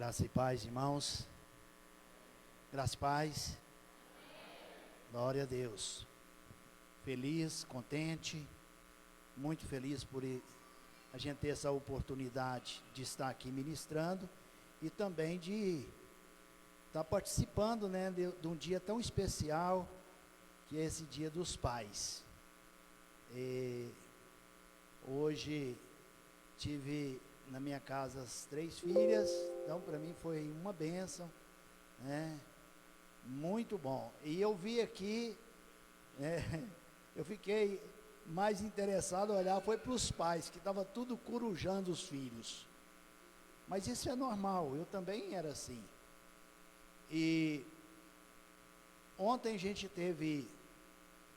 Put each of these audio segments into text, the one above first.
Graça e paz, irmãos. Graça e paz. Glória a Deus. Feliz, contente, muito feliz por a gente ter essa oportunidade de estar aqui ministrando e também de estar participando, né, de um dia tão especial que é esse Dia dos Pais. Hoje tive na minha casa as 3 filhas, então para mim foi uma bênção, né? Muito bom. E eu vi aqui, eu fiquei mais interessado a olhar, foi para os pais, que estava tudo corujando os filhos. Mas isso é normal, eu também era assim. E ontem a gente teve,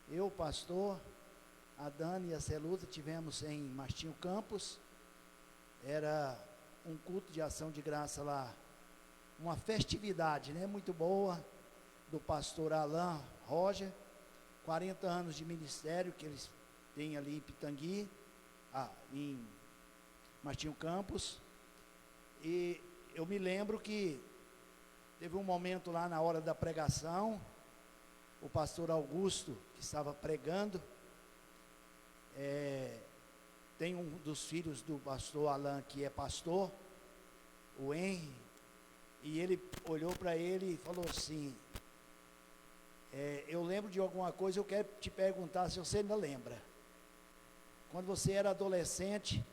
eu, o pastor, a Dani e a Celuta, tivemos em Martinho Campos. Era um culto de ação de graça lá, uma festividade, né, muito boa, do pastor Alain Roger, 40 anos de ministério que eles têm ali em Pitangui, em Martinho Campos. E eu me lembro que teve um momento lá na hora da pregação, o pastor Augusto, que estava pregando, tem um dos filhos do pastor Alain que é pastor, o Henry, e ele olhou para ele e falou assim, eu lembro de alguma coisa, eu quero te perguntar se você ainda lembra. Quando você era adolescente,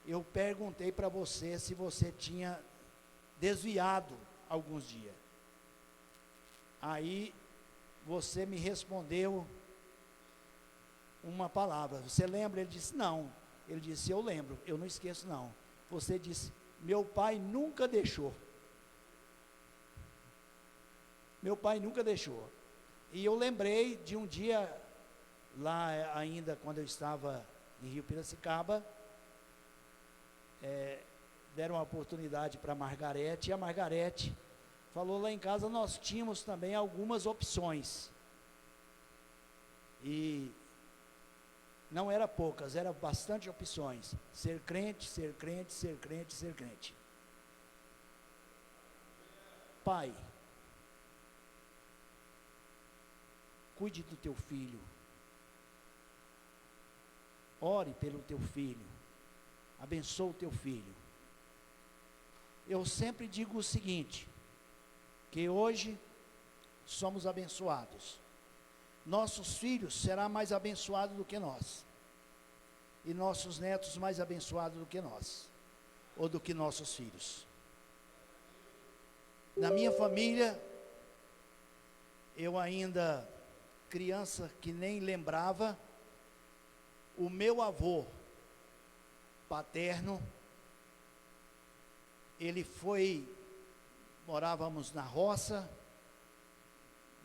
eu perguntei para você se você tinha desviado alguns dias. Aí você me respondeu uma palavra, você lembra? Ele disse, não. Ele disse, eu lembro, eu não esqueço não. Você disse, meu pai nunca deixou. Meu pai nunca deixou. E eu lembrei de um dia, lá ainda quando eu estava em Rio Piracicaba, deram uma oportunidade para a Margarete, e a Margarete falou lá em casa, nós tínhamos também algumas opções. E não era poucas, eram bastante opções. Ser crente, ser crente, ser crente, ser crente. Pai, cuide do teu filho. Ore pelo teu filho. Abençoe o teu filho. Eu sempre digo o seguinte, que hoje somos abençoados. Nossos filhos serão mais abençoados do que nós. E nossos netos mais abençoados do que nós. Ou do que nossos filhos. Na minha família, eu ainda, criança que nem lembrava, o meu avô paterno, ele morávamos na roça,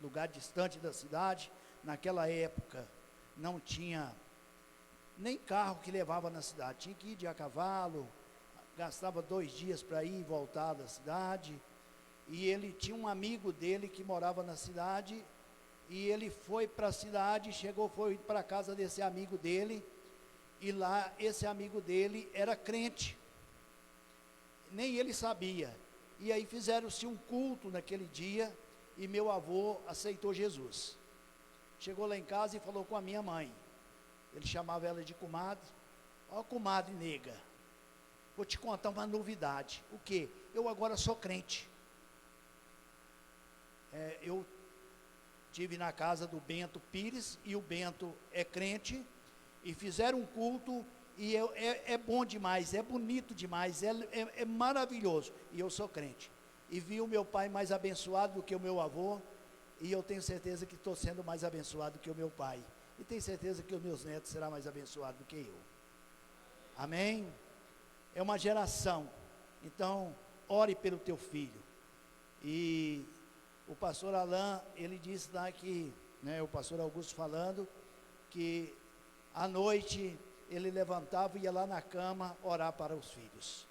lugar distante da cidade. Naquela época não tinha nem carro que levava na cidade, tinha que ir de a cavalo, gastava 2 dias para ir e voltar da cidade. E ele tinha um amigo dele que morava na cidade, e ele foi para a cidade, foi para a casa desse amigo dele, e lá esse amigo dele era crente, nem ele sabia. E aí fizeram-se um culto naquele dia, e meu avô aceitou Jesus. Chegou lá em casa e falou com a minha mãe. Ele chamava ela de comadre. Ó, comadre nega, vou te contar uma novidade. O quê? Eu agora sou crente. Eu estive na casa do Bento Pires, e o Bento é crente, e fizeram um culto, e é bom demais, é bonito demais, é maravilhoso, e eu sou crente. E vi o meu pai mais abençoado do que o meu avô, e eu tenho certeza que estou sendo mais abençoado do que o meu pai, e tenho certeza que os meus netos serão mais abençoados do que eu. Amém? É uma geração. Então, ore pelo teu filho. E o pastor Alain, ele disse lá que, o pastor Augusto falando, que à noite ele levantava e ia lá na cama orar para os filhos.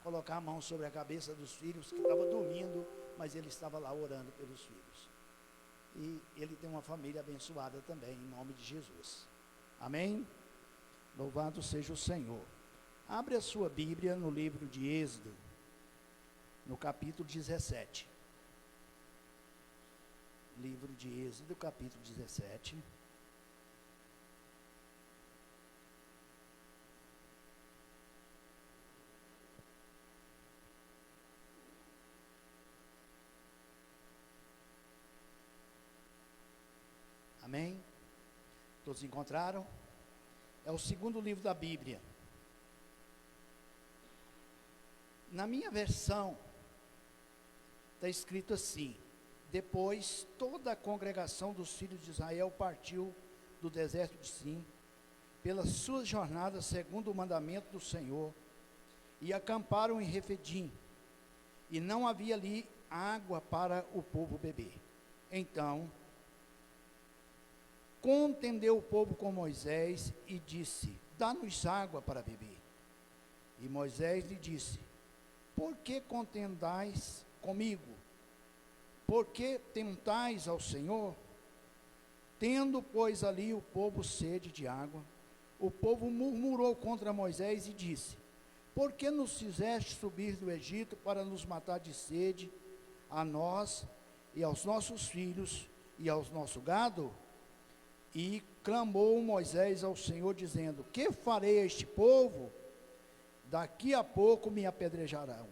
Colocar a mão sobre a cabeça dos filhos que estavam dormindo, mas ele estava lá orando pelos filhos. E ele tem uma família abençoada também, em nome de Jesus. Amém? Louvado seja o Senhor. Abre a sua Bíblia no livro de Êxodo. no capítulo 17. Livro de Êxodo, capítulo 17. Amém? Todos encontraram? É o segundo livro da Bíblia. Na minha versão, está escrito assim: depois toda a congregação dos filhos de Israel partiu do deserto de Sim, pelas suas jornadas segundo o mandamento do Senhor, e acamparam em Refidim, e não havia ali água para o povo beber. Então contendeu o povo com Moisés e disse: dá-nos água para beber. E Moisés lhe disse: por que contendais comigo? Por que tentais ao Senhor? Tendo, pois, ali o povo sede de água, o povo murmurou contra Moisés e disse: por que nos fizeste subir do Egito para nos matar de sede, a nós e aos nossos filhos e aos nosso gado? E clamou Moisés ao Senhor, dizendo: que farei a este povo? Daqui a pouco me apedrejarão.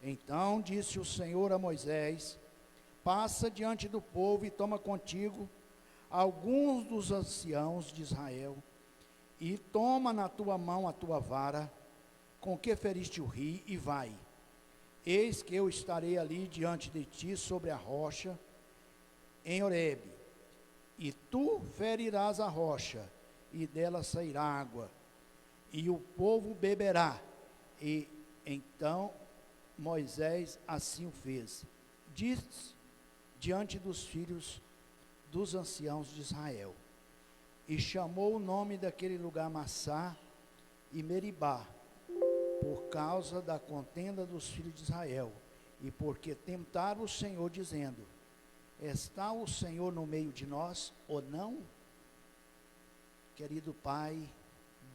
Então disse o Senhor a Moisés: passa diante do povo e toma contigo alguns dos anciãos de Israel, e toma na tua mão a tua vara, com que feriste o rio, e vai. Eis que eu estarei ali diante de ti sobre a rocha, em Horebe, e tu ferirás a rocha, e dela sairá água, e o povo beberá. E então Moisés assim o fez. Diz diante dos filhos dos anciãos de Israel, e chamou o nome daquele lugar Massá e Meribá, por causa da contenda dos filhos de Israel, e porque tentaram o Senhor, dizendo: está o Senhor no meio de nós ou não? Querido Pai,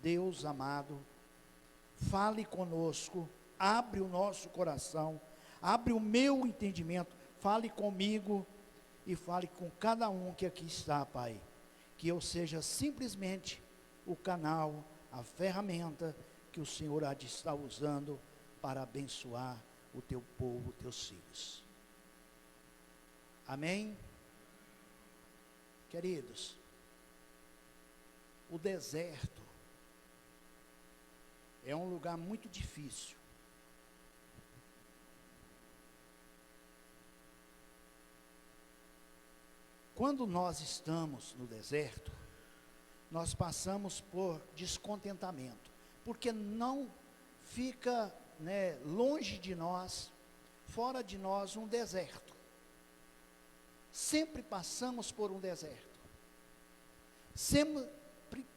Deus amado, fale conosco, abre o nosso coração, abre o meu entendimento, fale comigo e fale com cada um que aqui está, Pai. Que eu seja simplesmente o canal, a ferramenta que o Senhor há de estar usando para abençoar o teu povo, teus filhos. Amém? Queridos, o deserto é um lugar muito difícil. Quando nós estamos no deserto, nós passamos por descontentamento, porque não fica, longe de nós, fora de nós, um deserto. Sempre passamos por um deserto, sempre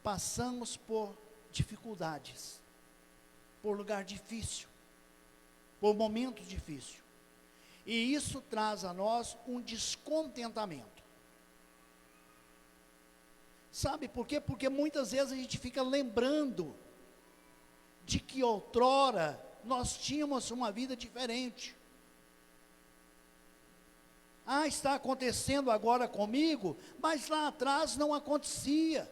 passamos por dificuldades, por lugar difícil, por momentos difíceis, e isso traz a nós um descontentamento. Sabe por quê? Porque muitas vezes a gente fica lembrando de que outrora nós tínhamos uma vida diferente. Está acontecendo agora comigo, mas lá atrás não acontecia.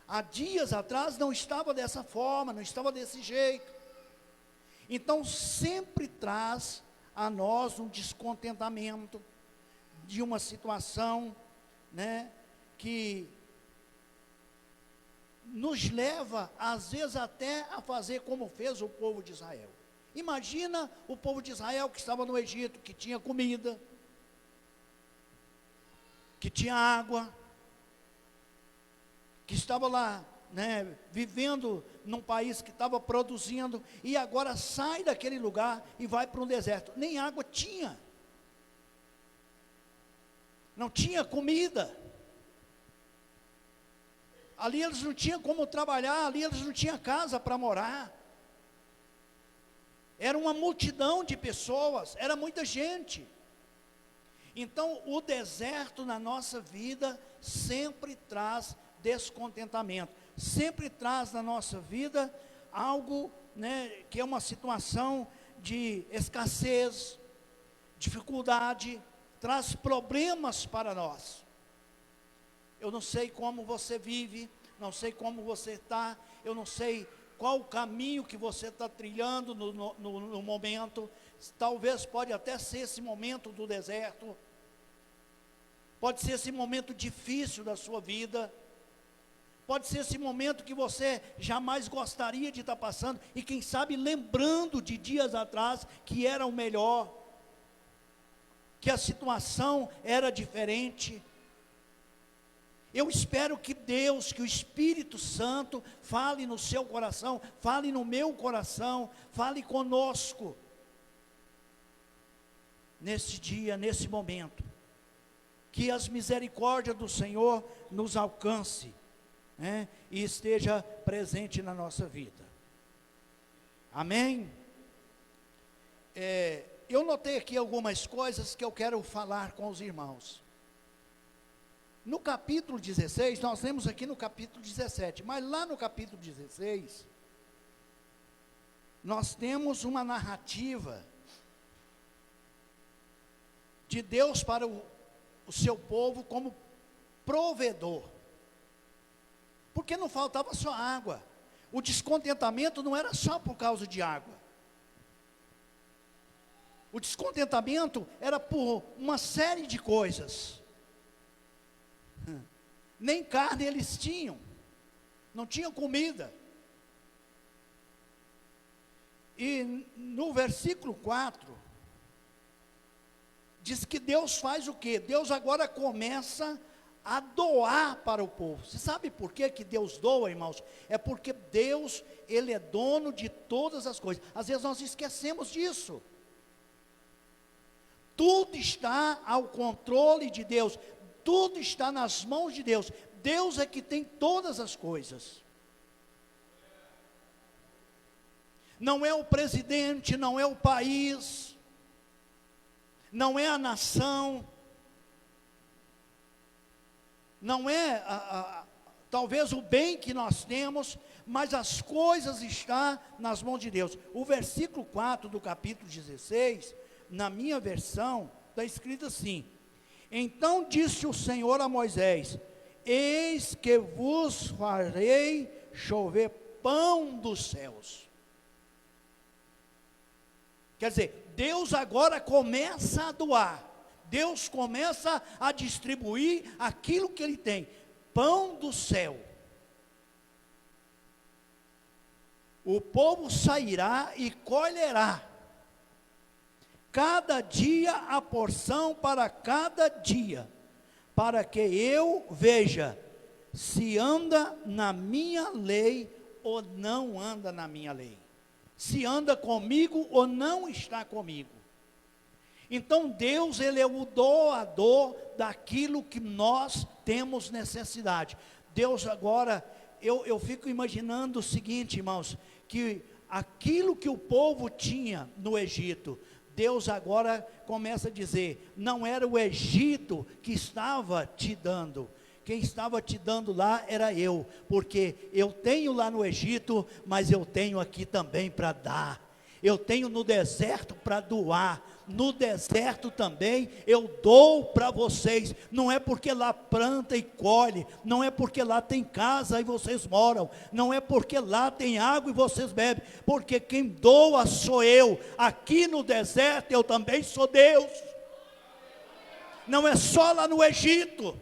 Há dias atrás não estava dessa forma, não estava desse jeito. Então sempre traz a nós um descontentamento de uma situação, que nos leva, às vezes, até a fazer como fez o povo de Israel. Imagina o povo de Israel que estava no Egito, que tinha comida, que tinha água, que estava lá, vivendo num país que estava produzindo, e agora sai daquele lugar e vai para um deserto. Nem água tinha. Não tinha comida, ali eles não tinham como trabalhar, ali eles não tinham casa para morar, era uma multidão de pessoas, era muita gente. Então o deserto na nossa vida sempre traz descontentamento, sempre traz na nossa vida algo, né, que é uma situação de escassez, dificuldade, traz problemas para nós. Eu não sei como você vive, não sei como você está, eu não sei qual o caminho que você está trilhando no momento. Talvez pode até ser esse momento do deserto, pode ser esse momento difícil da sua vida, pode ser esse momento que você jamais gostaria de estar passando, e quem sabe lembrando de dias atrás que era o melhor, que a situação era diferente. Eu espero que Deus, que o Espírito Santo fale no seu coração, fale no meu coração, fale conosco, nesse dia, nesse momento, que as misericórdias do Senhor nos alcance, né, e esteja presente na nossa vida. Amém? Eu notei aqui algumas coisas que eu quero falar com os irmãos. No capítulo 16, nós lemos aqui no capítulo 17, mas lá no capítulo 16, nós temos uma narrativa de Deus para o seu povo como provedor, porque não faltava só água. O descontentamento não era só por causa de água, o descontentamento era por uma série de coisas. Nem carne eles tinham, não tinham comida. E no versículo 4, diz que Deus faz o quê? Deus agora começa a doar para o povo. Você sabe por que Deus doa, irmãos? É porque Deus, Ele é dono de todas as coisas. Às vezes nós esquecemos disso. Tudo está ao controle de Deus, tudo está nas mãos de Deus. Deus é que tem todas as coisas. Não é o presidente, não é o país, não é a nação, não é talvez o bem que nós temos, mas as coisas estão nas mãos de Deus. O versículo 4 do capítulo 16, na minha versão, está escrito assim: então disse o Senhor a Moisés: eis que vos farei chover pão dos céus. Quer dizer, Deus agora começa a doar, Deus começa a distribuir aquilo que Ele tem, pão do céu. O povo sairá e colherá, cada dia a porção para cada dia, para que eu veja se anda na minha lei ou não anda na minha lei, se anda comigo ou não está comigo. Então Deus, Ele é o doador daquilo que nós temos necessidade. Deus agora, eu fico imaginando o seguinte, irmãos, que aquilo que o povo tinha no Egito, Deus agora começa a dizer, não era o Egito que estava te dando, quem estava te dando lá era eu, porque eu tenho lá no Egito, mas eu tenho aqui também para dar, eu tenho no deserto para doar, no deserto também eu dou para vocês. Não é porque lá planta e colhe, não é porque lá tem casa e vocês moram, não é porque lá tem água e vocês bebem, porque quem doa sou eu. Aqui no deserto eu também sou Deus, não é só lá no Egito,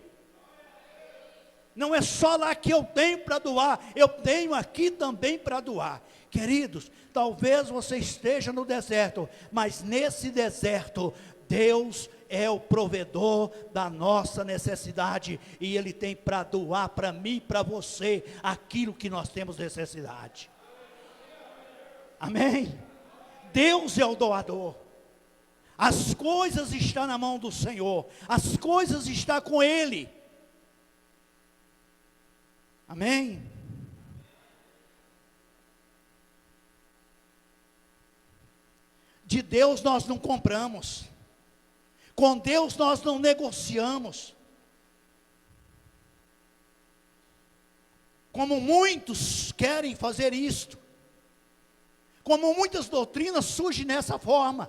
não é só lá que eu tenho para doar, eu tenho aqui também para doar. Queridos, talvez você esteja no deserto, mas nesse deserto, Deus é o provedor da nossa necessidade, e Ele tem para doar para mim e para você, aquilo que nós temos necessidade. Amém? Deus é o doador, as coisas estão na mão do Senhor, as coisas estão com Ele. Amém? De Deus nós não compramos, com Deus nós não negociamos, como muitos querem fazer isto. Como muitas doutrinas surgem nessa forma.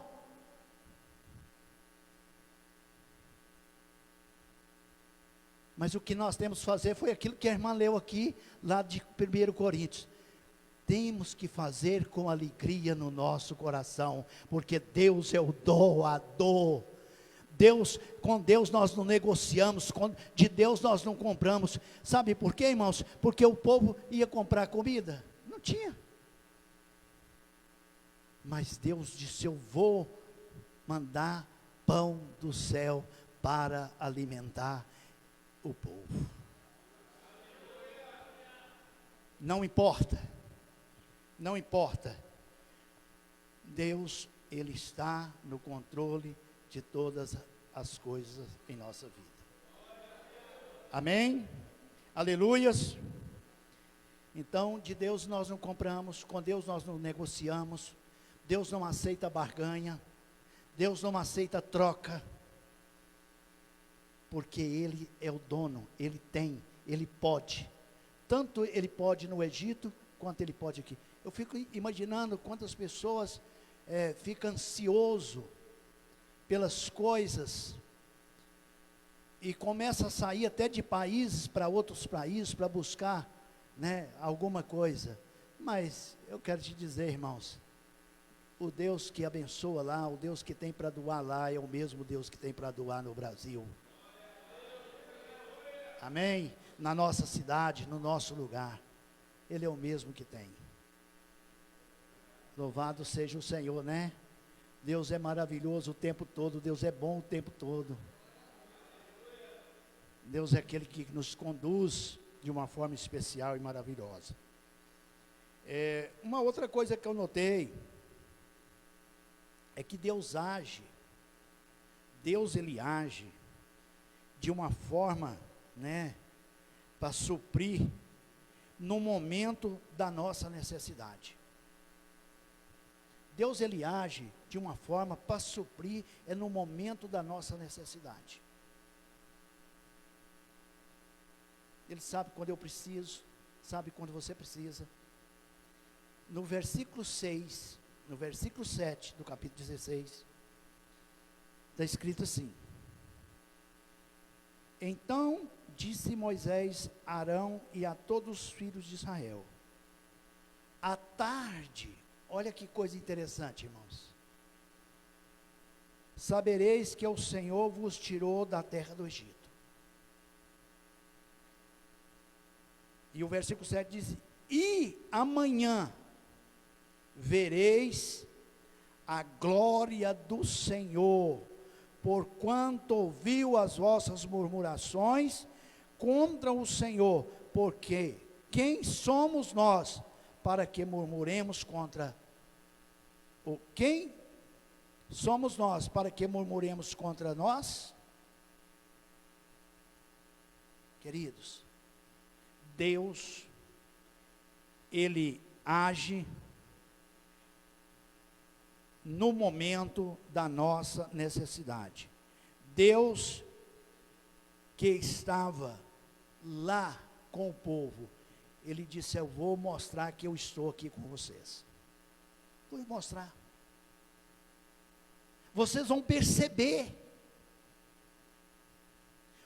Mas o que nós temos que fazer foi aquilo que a irmã leu aqui, lá de 1 Coríntios. Temos que fazer com alegria no nosso coração, porque Deus é o doador. Com Deus nós não negociamos, de Deus nós não compramos. Sabe por quê, irmãos? Porque o povo ia comprar comida, não tinha. Mas Deus disse: eu vou mandar pão do céu para alimentar o povo. Não importa, não importa. Deus, Ele está no controle de todas as coisas em nossa vida. Amém? Aleluias. Então, de Deus nós não compramos, com Deus nós não negociamos. Deus não aceita barganha, Deus não aceita troca, porque Ele é o dono, Ele tem, Ele pode. Tanto Ele pode no Egito, quanto Ele pode aqui. Eu fico imaginando quantas pessoas ficam ansioso pelas coisas, e começa a sair até de países para outros países, para buscar, né, alguma coisa. Mas eu quero te dizer, irmãos, o Deus que abençoa lá, o Deus que tem para doar lá, é o mesmo Deus que tem para doar no Brasil. Amém? Na nossa cidade, no nosso lugar, Ele é o mesmo que tem. Louvado seja o Senhor, né? Deus é maravilhoso o tempo todo, Deus é bom o tempo todo. Deus é aquele que nos conduz de uma forma especial e maravilhosa. Uma outra coisa que eu notei, é que Deus Ele age de uma forma, né, para suprir no momento da nossa necessidade. Deus Ele age de uma forma para suprir no momento da nossa necessidade. Ele sabe quando eu preciso, sabe quando você precisa. No versículo 6, no versículo 7 do capítulo 16, está escrito assim: então disse Moisés a Arão e a todos os filhos de Israel: à tarde, olha que coisa interessante, irmãos, sabereis que o Senhor vos tirou da terra do Egito. E o versículo 7 diz: e amanhã vereis a glória do Senhor, porquanto ouviu as vossas murmurações contra o Senhor. Porque quem somos nós para que murmuremos contra quem somos nós para que murmuremos contra nós? Queridos, Deus, Ele age no momento da nossa necessidade. Deus que estava lá com o povo, Ele disse: eu vou mostrar que eu estou aqui com vocês. Vou mostrar. Vocês vão perceber.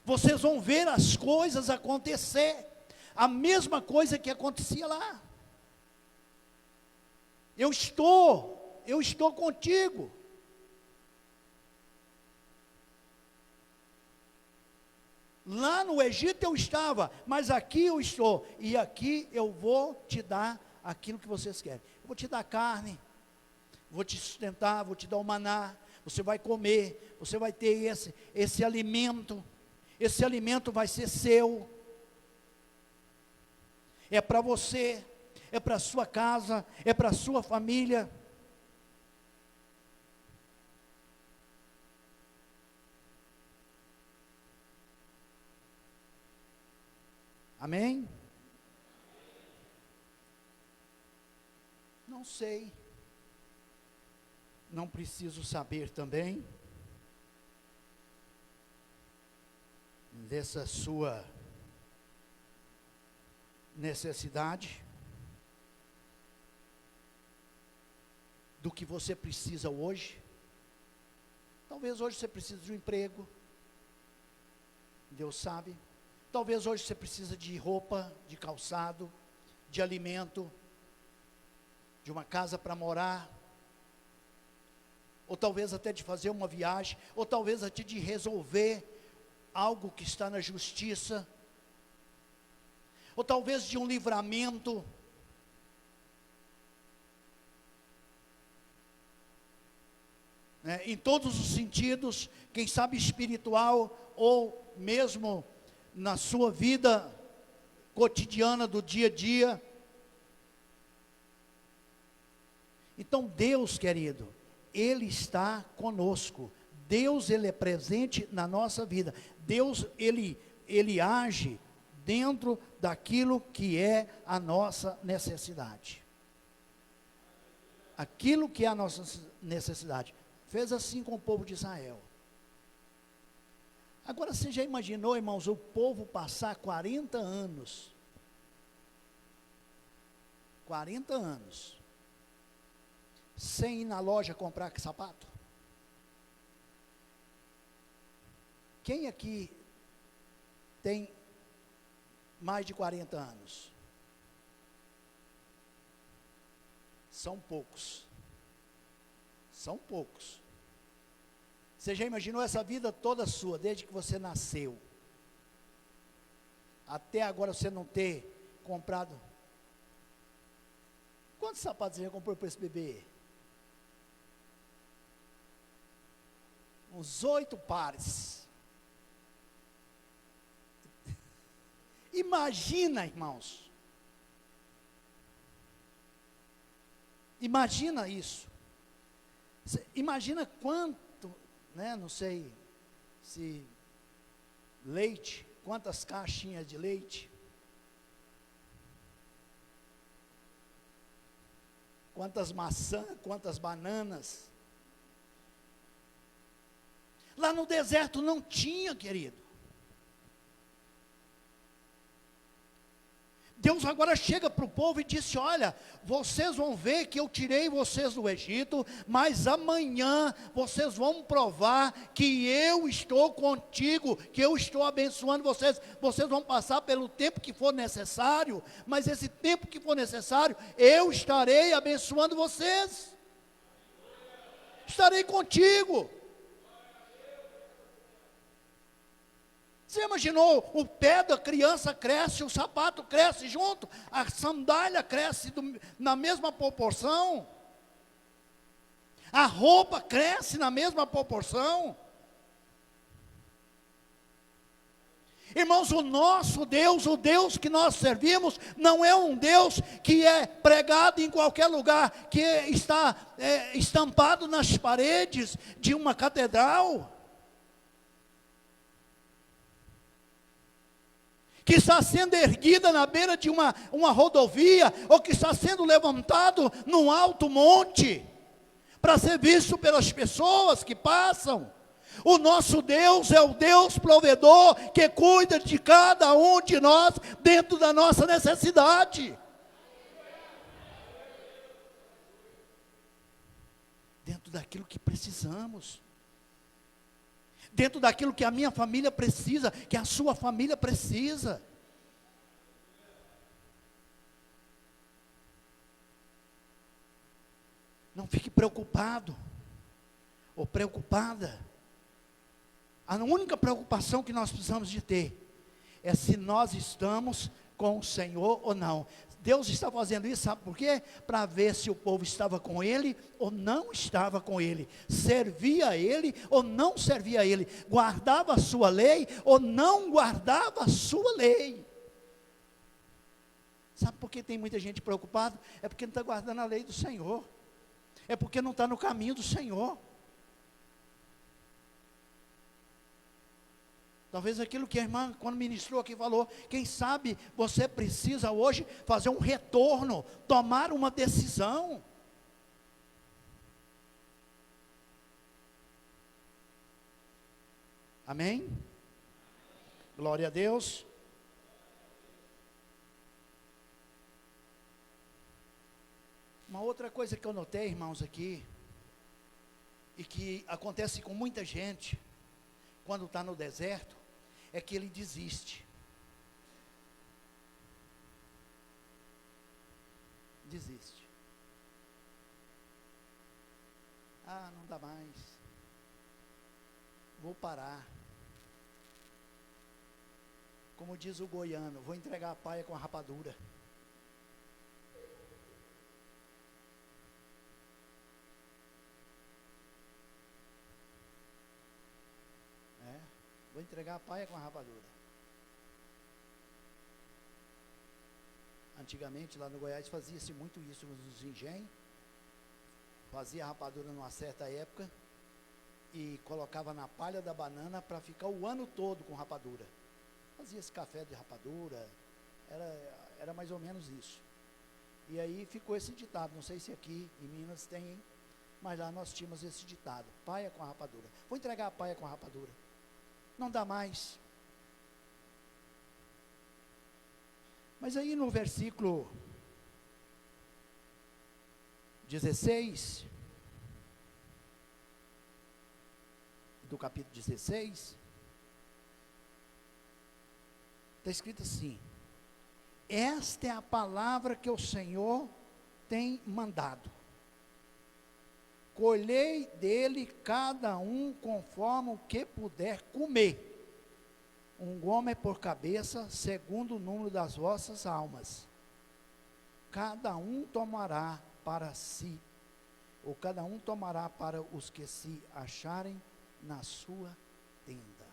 Vocês vão ver as coisas acontecer. A mesma coisa que acontecia lá. Eu estou contigo. Lá no Egito eu estava, mas aqui eu estou, e aqui eu vou te dar aquilo que vocês querem. Eu vou te dar carne, vou te sustentar, vou te dar o maná, você vai comer, você vai ter esse alimento vai ser seu, é para você, é para a sua casa, é para a sua família. Amém? Não sei, não preciso saber também dessa sua necessidade, do que você precisa hoje. Talvez hoje você precise de um emprego, Deus sabe. Talvez hoje você precisa de roupa, de calçado, de alimento, de uma casa para morar, ou talvez até de fazer uma viagem, ou talvez até de resolver algo que está na justiça, ou talvez de um livramento. Em todos os sentidos, quem sabe espiritual, ou mesmo na sua vida cotidiana do dia a dia. Então Deus, querido, Ele está conosco. Deus, Ele é presente na nossa vida. Deus, Ele age dentro daquilo que é a nossa necessidade. Aquilo que é a nossa necessidade. Fez assim com o povo de Israel. Agora você já imaginou, irmãos, o povo passar 40 anos, 40 anos, sem ir na loja comprar sapato? Quem aqui tem mais de 40 anos? São poucos. São poucos. Você já imaginou essa vida toda sua, desde que você nasceu, até agora você não ter comprado? Quantos sapatos você já comprou para esse bebê? Uns 8 pares. Imagina, irmãos. Imagina isso. Imagina quanto, não sei se leite, quantas caixinhas de leite, quantas maçãs, quantas bananas. Lá no deserto não tinha, querido. Deus agora chega para o povo e disse: olha, vocês vão ver que eu tirei vocês do Egito, mas amanhã vocês vão provar que eu estou contigo, que eu estou abençoando vocês. Vocês vão passar pelo tempo que for necessário, mas esse tempo que for necessário, eu estarei abençoando vocês. Estarei contigo. Você imaginou, o pé da criança cresce, o sapato cresce junto, a sandália cresce na mesma proporção, a roupa cresce na mesma proporção. Irmãos, o nosso Deus, o Deus que nós servimos, não é um Deus que é pregado em qualquer lugar, que está estampado nas paredes de uma catedral, que está sendo erguida na beira de uma rodovia, ou que está sendo levantado num alto monte, para ser visto pelas pessoas que passam. O nosso Deus é o Deus provedor, que cuida de cada um de nós, dentro da nossa necessidade. Dentro daquilo que precisamos. Dentro daquilo que a minha família precisa, que a sua família precisa. Não fique preocupado ou preocupada. A única preocupação que nós precisamos de ter é se nós estamos com o Senhor ou não. Deus está fazendo isso, sabe por quê? Para ver se o povo estava com Ele ou não estava com Ele, servia a Ele ou não servia a Ele, guardava a sua lei ou não guardava a sua lei. Sabe por que tem muita gente preocupada? É porque não está guardando a lei do Senhor, é porque não está no caminho do Senhor. Talvez aquilo que a irmã, quando ministrou aqui, falou, quem sabe você precisa hoje fazer um retorno, tomar uma decisão. Amém? Glória a Deus. Uma outra coisa que eu notei, irmãos, aqui, e que acontece com muita gente, quando está no deserto, é que ele desiste. Desiste. Ah, não dá mais. Vou parar. Como diz o goiano, vou entregar a paia com a rapadura. Vou entregar a paia com a rapadura. Antigamente lá no Goiás fazia-se muito isso nos engenhos. Fazia a rapadura numa certa época e colocava na palha da banana para ficar o ano todo com rapadura. Fazia-se café de rapadura, era mais ou menos isso. E aí ficou esse ditado, não sei se aqui em Minas tem, mas lá nós tínhamos esse ditado, paia com a rapadura. Vou entregar a paia com a rapadura. Não dá mais. Mas aí no versículo 16, do capítulo 16, está escrito assim: esta é a palavra que o Senhor tem mandado. Colhei dele cada um conforme o que puder comer. Um gomer por cabeça, segundo o número das vossas almas. Cada um tomará para si, ou cada um tomará para os que se acharem na sua tenda.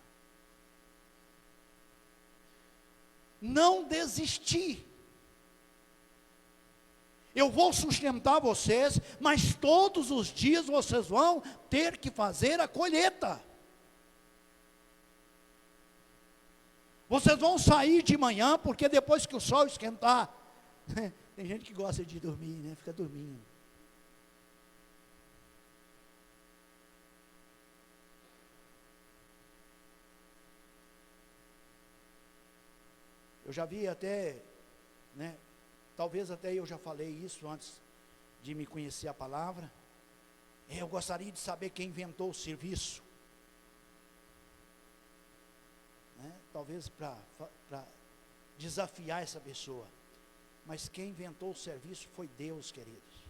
Não desistir. Eu vou sustentar vocês, mas todos os dias vocês vão ter que fazer a colheita. Vocês vão sair de manhã, porque depois que o sol esquentar, tem gente que gosta de dormir, né? Fica dormindo. Eu já vi até, né? Talvez até eu já falei isso antes de me conhecer a palavra. Eu gostaria de saber quem inventou o serviço. Né? Talvez para desafiar essa pessoa. Mas quem inventou o serviço foi Deus, queridos.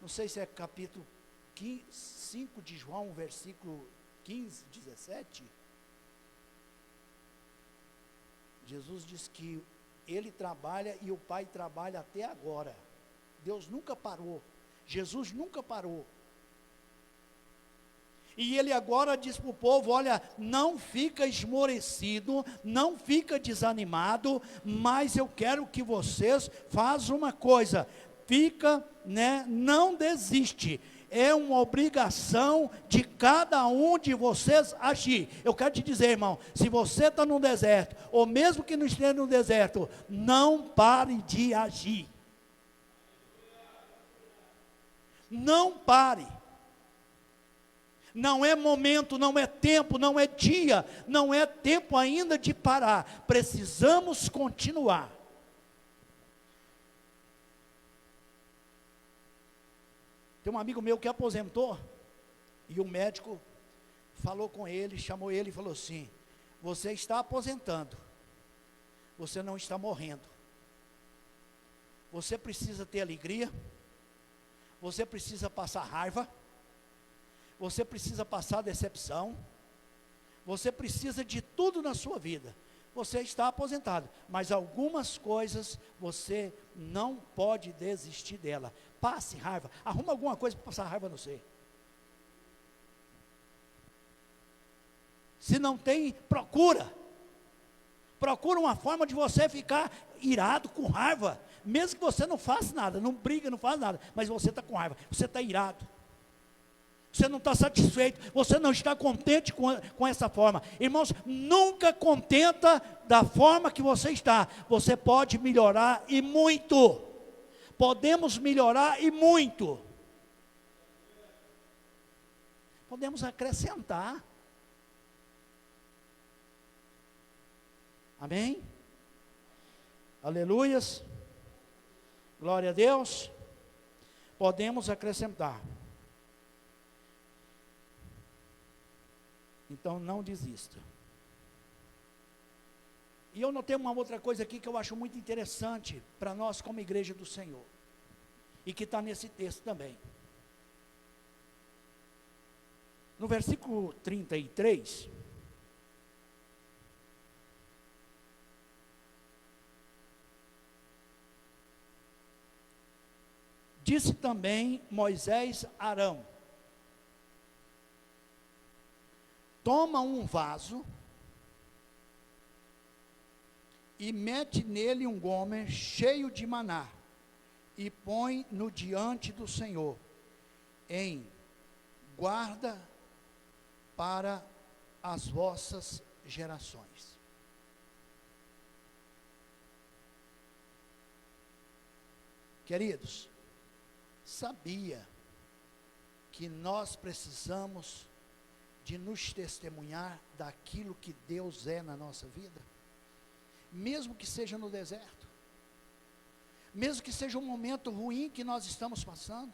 Não sei se é capítulo 5 de João, versículo 15, 17. Jesus diz que Ele trabalha e o Pai trabalha até agora. Deus nunca parou. Jesus nunca parou. E Ele agora diz para o povo: olha, não fica esmorecido, não fica desanimado, mas eu quero que vocês façam uma coisa. Fica, né, não desiste. É uma obrigação de cada um de vocês agir. Eu quero te dizer, irmão, se você está no deserto, ou mesmo que não esteja no deserto, não pare de agir. Não pare. Não é momento, não é tempo, não é dia, não é tempo ainda de parar. Precisamos continuar. Tem um amigo meu que aposentou, e o médico falou com ele, chamou ele e falou assim: você está aposentando, você não está morrendo. Você precisa ter alegria, você precisa passar raiva, você precisa passar decepção, você precisa de tudo na sua vida. Você está aposentado, mas algumas coisas você não pode desistir dela. Passe raiva, arruma alguma coisa para passar raiva no você. Se não tem, procura uma forma de você ficar irado, com raiva, mesmo que você não faça nada, não briga, não faz nada, mas você está com raiva, você está irado. Você não está satisfeito, você não está contente com essa forma. Irmãos, nunca contenta da forma que você está. Você pode melhorar e muito. Podemos melhorar e muito. Podemos acrescentar. Amém? Aleluias. Glória a Deus. Podemos acrescentar. Então não desista. E eu notei uma outra coisa aqui que eu acho muito interessante para nós como igreja do Senhor. E que está nesse texto também. No versículo 33, disse também Moisés a Arão: toma um vaso e mete nele um gomer cheio de maná, e põe no diante do Senhor, em guarda para as vossas gerações. Queridos, sabia que nós precisamos de nos testemunhar daquilo que Deus é na nossa vida? Mesmo que seja no deserto, mesmo que seja um momento ruim que nós estamos passando,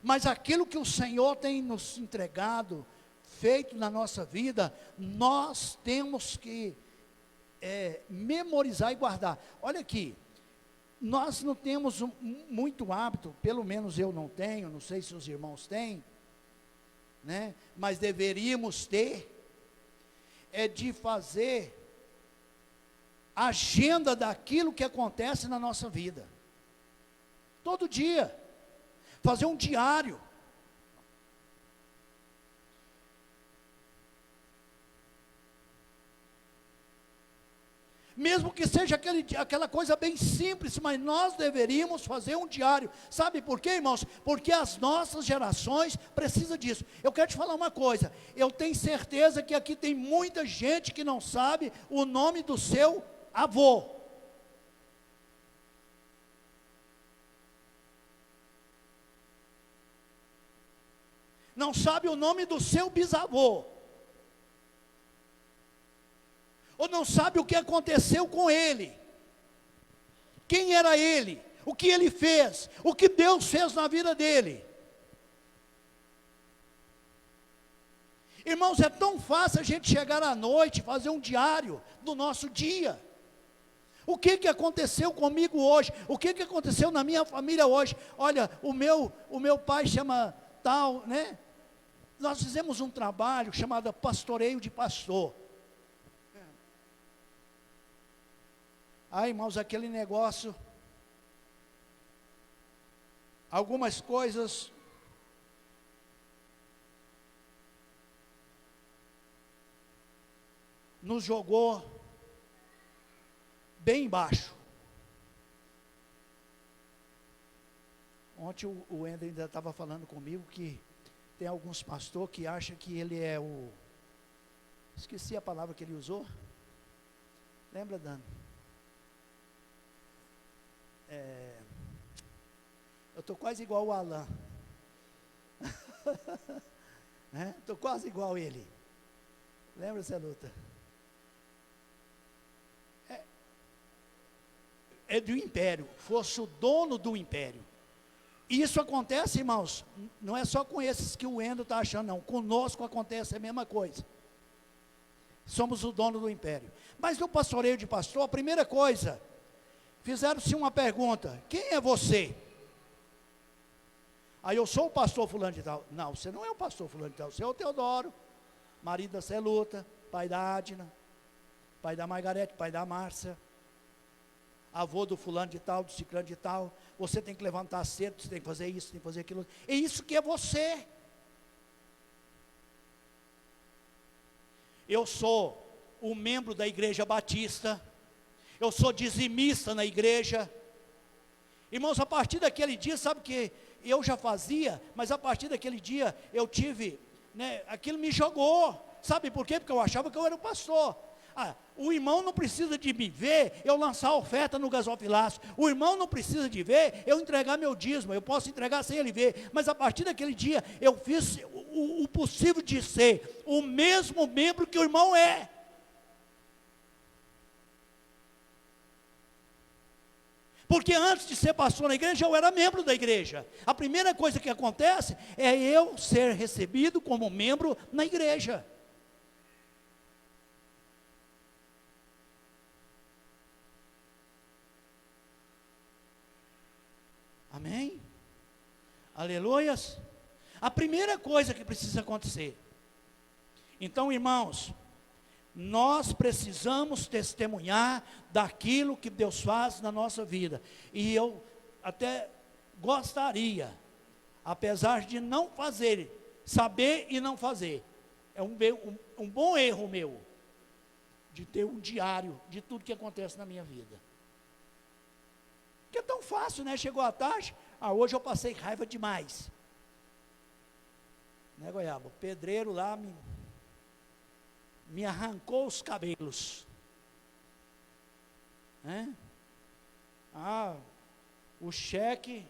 mas aquilo que o Senhor tem nos entregado, feito na nossa vida, nós temos que memorizar e guardar. Olha aqui, nós não temos muito hábito, pelo menos eu não tenho, não sei se os irmãos têm, né? Mas deveríamos ter, de fazer agenda daquilo que acontece na nossa vida, todo dia, fazer um diário. Mesmo que seja aquela coisa bem simples, mas nós deveríamos fazer um diário. Sabe por quê, irmãos? Porque as nossas gerações precisam disso. Eu quero te falar uma coisa, eu tenho certeza que aqui tem muita gente que não sabe o nome do seu avô. Não sabe o nome do seu bisavô. Ou não sabe o que aconteceu com ele. Quem era ele? O que ele fez? O que Deus fez na vida dele? Irmãos, é tão fácil a gente chegar à noite, fazer um diário do nosso dia. O que aconteceu comigo hoje? O que aconteceu na minha família hoje? Olha, o meu pai chama tal, né? Nós fizemos um trabalho chamado Pastoreio de Pastor. Irmãos, aquele negócio, algumas coisas nos jogou bem embaixo. Ontem o Wender ainda estava falando comigo que tem alguns pastores que acham que ele é esqueci a palavra que ele usou. Lembra, Dani? Eu estou quase igual o Alain. Estou quase igual a ele. Lembra essa luta? É do império, fosse o dono do império. E isso acontece, irmãos, não é só com esses que o Endo está achando, não. Conosco acontece a mesma coisa. Somos o dono do império. Mas no pastoreio de pastor, a primeira coisa, fizeram-se uma pergunta: quem é você? Aí eu sou o pastor fulano de tal. Não, você não é o pastor fulano de tal, você é o Teodoro, marido da Celuta, pai da Adna, pai da Margarete, pai da Márcia, avô do fulano de tal, do ciclano de tal. Você tem que levantar cedo, você tem que fazer isso, tem que fazer aquilo. É isso que é você. Eu sou um membro da Igreja Batista, eu sou dizimista na igreja. Irmãos, a partir daquele dia, sabe que eu já fazia, mas a partir daquele dia eu tive, aquilo me jogou. Sabe por quê? Porque eu achava que eu era o pastor. O irmão não precisa de me ver eu lançar oferta no gasofilaço. O irmão não precisa de ver eu entregar meu dízimo. Eu posso entregar sem ele ver. Mas a partir daquele dia eu fiz o possível de ser o mesmo membro que o irmão é. Porque antes de ser pastor na igreja, eu era membro da igreja. A primeira coisa que acontece é eu ser recebido como membro na igreja. Amém? Aleluias. A primeira coisa que precisa acontecer. Então, irmãos, nós precisamos testemunhar daquilo que Deus faz na nossa vida. E eu até gostaria, apesar de não fazer, saber e não fazer, é um bom erro meu, de ter um diário de tudo que acontece na minha vida. Porque é tão fácil, né? Chegou a tarde, hoje eu passei raiva demais. Né, Goiaba? O pedreiro lá me arrancou os cabelos. Né? O cheque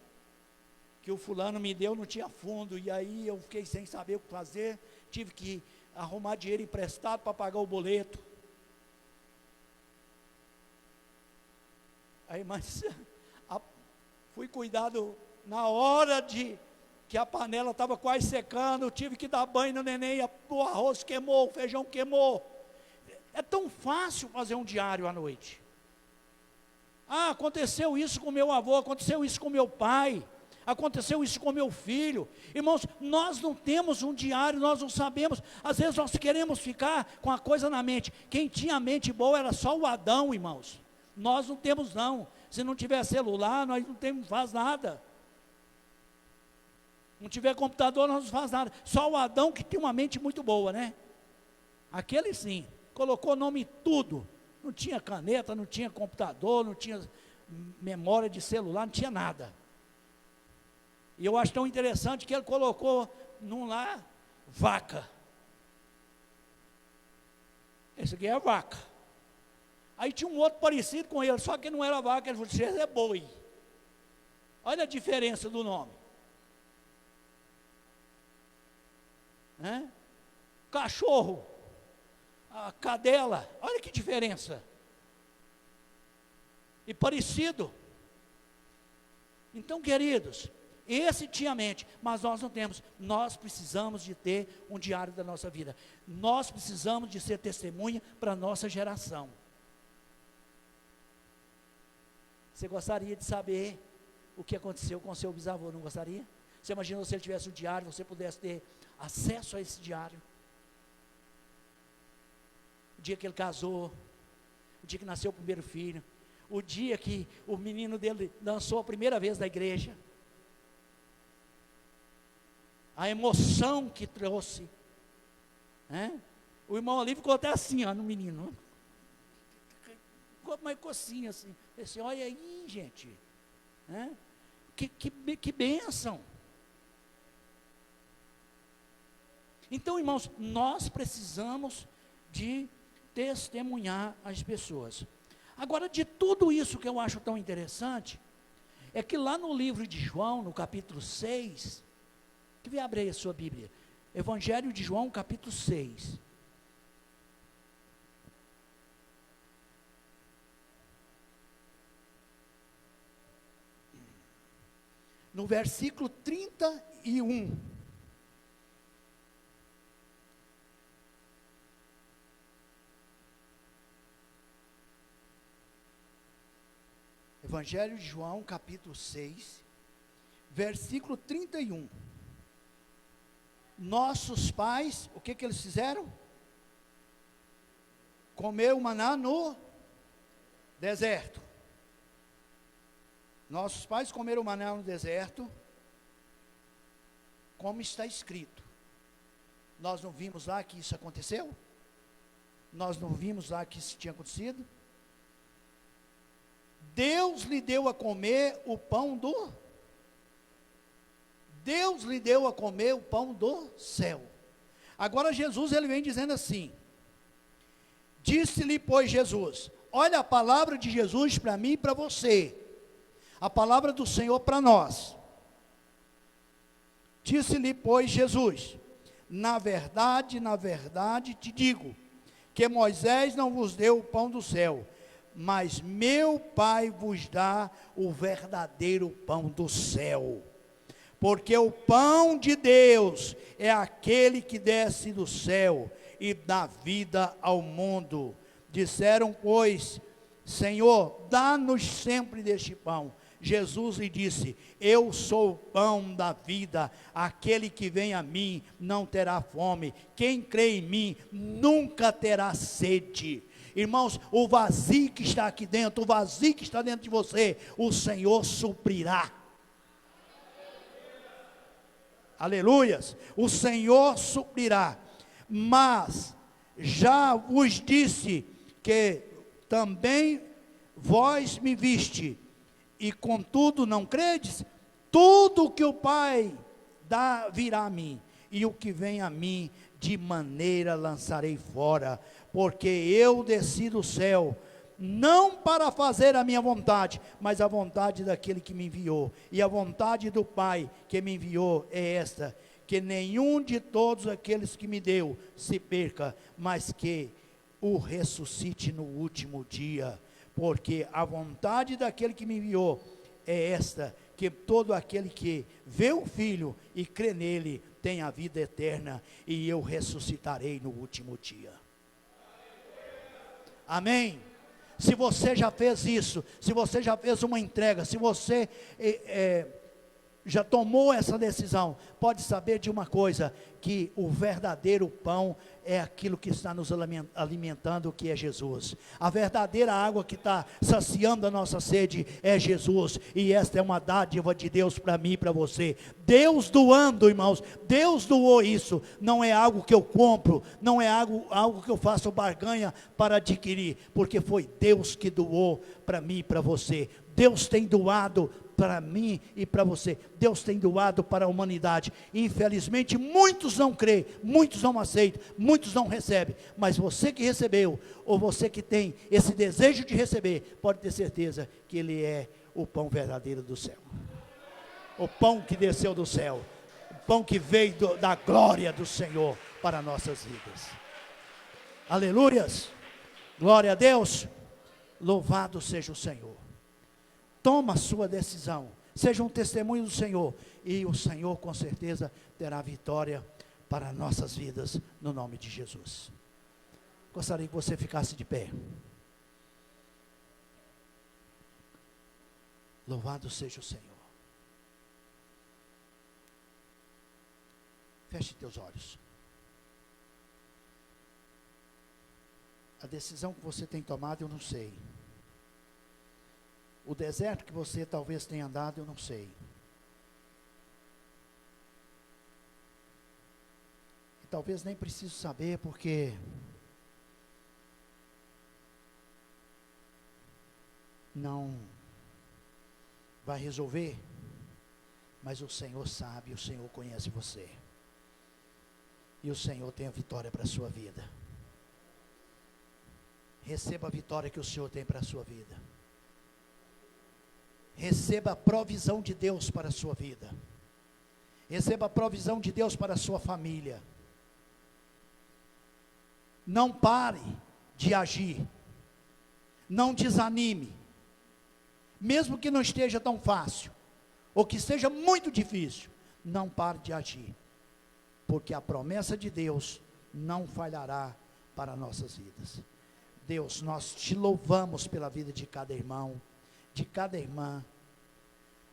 que o fulano me deu não tinha fundo, e aí eu fiquei sem saber o que fazer, tive que arrumar dinheiro emprestado para pagar o boleto. Aí, mas fui cuidado na hora que a panela estava quase secando, eu tive que dar banho no neném, o arroz queimou, o feijão queimou. É tão fácil fazer um diário à noite. Aconteceu isso com meu avô, aconteceu isso com meu pai, aconteceu isso com meu filho. Irmãos, nós não temos um diário, nós não sabemos. Às vezes nós queremos ficar com a coisa na mente. Quem tinha mente boa era só o Adão, irmãos. Nós não temos não. Se não tiver celular, nós não faz nada. Não tiver computador, nós não faz nada. Só o Adão que tinha uma mente muito boa, né? Aquele sim, colocou nome em tudo. Não tinha caneta, não tinha computador, não tinha memória de celular, não tinha nada. E eu acho tão interessante que ele colocou num lá, vaca. Esse aqui é vaca. Aí tinha um outro parecido com ele, só que não era vaca, ele falou, esse é boi. Olha a diferença do nome. Né? Cachorro, a cadela, olha que diferença. E parecido. Então, queridos, esse tinha mente, mas nós não temos. Nós precisamos de ter um diário da nossa vida. Nós precisamos de ser testemunha para a nossa geração. Você gostaria de saber o que aconteceu com o seu bisavô, não gostaria? Você imagina se ele tivesse um diário, você pudesse ter acesso a esse diário. O dia que ele casou, o dia que nasceu o primeiro filho, o dia que o menino dele dançou a primeira vez na igreja, a emoção que trouxe, né? O irmão ali ficou até assim, no menino, ficou mais cocinha assim, disse, olha aí gente, né? Que bênção. Então, irmãos, nós precisamos de testemunhar as pessoas. Agora, de tudo isso que eu acho tão interessante, é que lá no livro de João, no capítulo 6, que vai abrir a sua Bíblia, Evangelho de João, capítulo 6. No versículo 31. Evangelho de João, capítulo 6, versículo 31. Nossos pais, o que eles fizeram? Comeram maná no deserto. Nossos pais comeram maná no deserto, como está escrito. Nós não vimos lá que isso aconteceu? Nós não vimos lá que isso tinha acontecido? Deus lhe deu a comer o pão do... Deus lhe deu a comer o pão do céu. Agora Jesus, ele vem dizendo assim, disse-lhe, pois, Jesus, olha a palavra de Jesus para mim e para você, a palavra do Senhor para nós. Disse-lhe, pois, Jesus, na verdade te digo, que Moisés não vos deu o pão do céu, mas meu Pai vos dá o verdadeiro pão do céu. Porque o pão de Deus é aquele que desce do céu e dá vida ao mundo. Disseram, pois, Senhor, dá-nos sempre deste pão. Jesus lhe disse, eu sou o pão da vida, aquele que vem a mim não terá fome, quem crê em mim nunca terá sede. Irmãos, o vazio que está aqui dentro, o vazio que está dentro de você, o Senhor suprirá. Aleluias, o Senhor suprirá. Mas já vos disse que também vós me viste, e contudo não credes. Tudo o que o Pai dá virá a mim, e o que vem a mim de maneira lançarei fora, porque eu desci do céu, não para fazer a minha vontade, mas a vontade daquele que me enviou, e a vontade do Pai que me enviou é esta, que nenhum de todos aqueles que me deu se perca, mas que o ressuscite no último dia, porque a vontade daquele que me enviou é esta, que todo aquele que vê o Filho e crê nele, tem a vida eterna, e eu ressuscitarei no último dia. Amém? Se você já fez isso, se você já fez uma entrega, se você já tomou essa decisão, pode saber de uma coisa, que o verdadeiro pão é aquilo que está nos alimentando, que é Jesus. A verdadeira água que está saciando a nossa sede é Jesus, e esta é uma dádiva de Deus para mim e para você. Deus doando, irmãos, Deus doou isso, não é algo que eu compro, não é algo que eu faço barganha para adquirir, porque foi Deus que doou para mim e para você. Deus tem doado para mim e para você, Deus tem doado para a humanidade. Infelizmente muitos não creem, muitos não aceitam, muitos não recebem, mas você que recebeu, ou você que tem esse desejo de receber, pode ter certeza que ele é o pão verdadeiro do céu, o pão que desceu do céu, o pão que veio da glória do Senhor para nossas vidas. Aleluias, glória a Deus, louvado seja o Senhor. Toma a sua decisão, seja um testemunho do Senhor, e o Senhor com certeza terá vitória para nossas vidas, no nome de Jesus. Gostaria que você ficasse de pé. Louvado seja o Senhor. Feche teus olhos. A decisão que você tem tomado, eu não sei. O deserto que você talvez tenha andado, eu não sei. E talvez nem preciso saber, porque não vai resolver, mas o Senhor sabe, o Senhor conhece você, e o Senhor tem a vitória para a sua vida. Receba a vitória que o Senhor tem para a sua vida. Receba a provisão de Deus para a sua vida. Receba a provisão de Deus para a sua família. Não pare de agir. Não desanime. Mesmo que não esteja tão fácil, ou que esteja muito difícil, não pare de agir. Porque a promessa de Deus não falhará para nossas vidas. Deus, nós te louvamos pela vida de cada irmão, de cada irmã.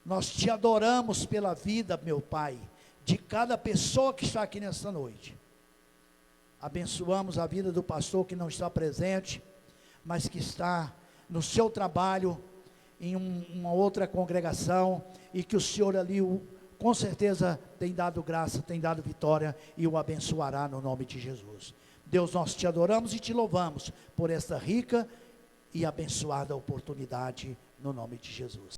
Nós te adoramos pela vida, meu Pai, de cada pessoa que está aqui nesta noite. Abençoamos a vida do pastor que não está presente, mas que está no seu trabalho, em uma outra congregação, e que o Senhor ali, com certeza, tem dado graça, tem dado vitória, e o abençoará no nome de Jesus. Deus, nós te adoramos e te louvamos por esta rica e abençoada oportunidade, no nome de Jesus.